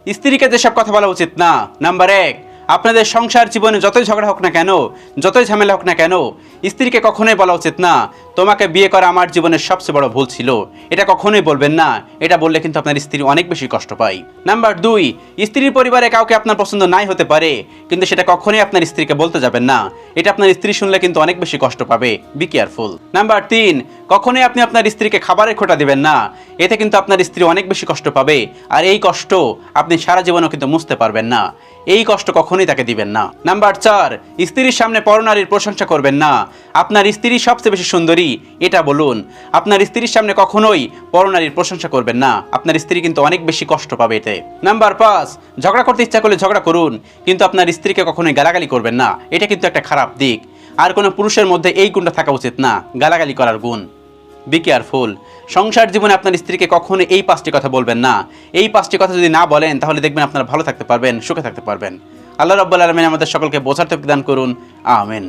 স্ত্রীকে যেসব কথা বলা উচিত না। নাম্বার 1, আপনাদের সংসার জীবনে যতই ঝগড়া হোক না কেন, যতই ঝামেলা হোক না কেন, স্ত্রীকে কখনোই বলা উচিত না তোমাকে বিয়ে করা আমার জীবনের সবচেয়ে বড় ভুল ছিল। এটা কখনোই বলবেন না। এটা বললে কিন্তু আপনার স্ত্রী অনেক বেশি কষ্ট পায়। নাম্বার 2, স্ত্রীর পরিবারে কাউকে আপনার পছন্দ নাই হতে পারে, কিন্তু সেটা কখনোই আপনার স্ত্রীকে বলতে যাবেন না। এটা আপনার স্ত্রী শুনলে কিন্তু অনেক বেশি কষ্ট পাবে। Be careful. নাম্বার 3, কখনোই আপনি আপনার স্ত্রীকে খাবারের খোঁটা দিবেন না। এতে কিন্তু আপনার স্ত্রী অনেক বেশি কষ্ট পাবে, আর এই কষ্ট আপনি সারা জীবনও কিন্তু মুছতে পারবেন না। এই কষ্ট কখনোই তাকে দিবেন না। নাম্বার 4, স্ত্রীর সামনে পরনারীর প্রশংসা করবেন না। আপনার স্ত্রী সবচেয়ে বেশি সুন্দরী এটা বলুন। আপনার স্ত্রীর সামনে কখনোই পরনারীর প্রশংসা করবেন না। আপনার স্ত্রী কিন্তু অনেক বেশি কষ্ট পাবে এতে। নাম্বার 5, ঝগড়া করতে ইচ্ছা করলে ঝগড়া করুন, কিন্তু আপনার স্ত্রীকে কখনোই গালাগালি করবেন না। এটা কিন্তু একটা খারাপ দিক। আর কোনো পুরুষের মধ্যে এই গুণটা থাকা উচিত না, গালাগালি করার গুণ। Be careful. সংসার জীবনে আপনার স্ত্রীকে কখনো এই 5টি কথা বলবেন না। এই 5টি কথা যদি না বলেন তাহলে দেখবেন আপনারা ভালো থাকতে পারবেন, সুখে থাকতে পারবেন। আল্লাহ রাব্বুল আলামিন আমাদের সকলকে বোঝার তৌফিক দান করুন। আমিন।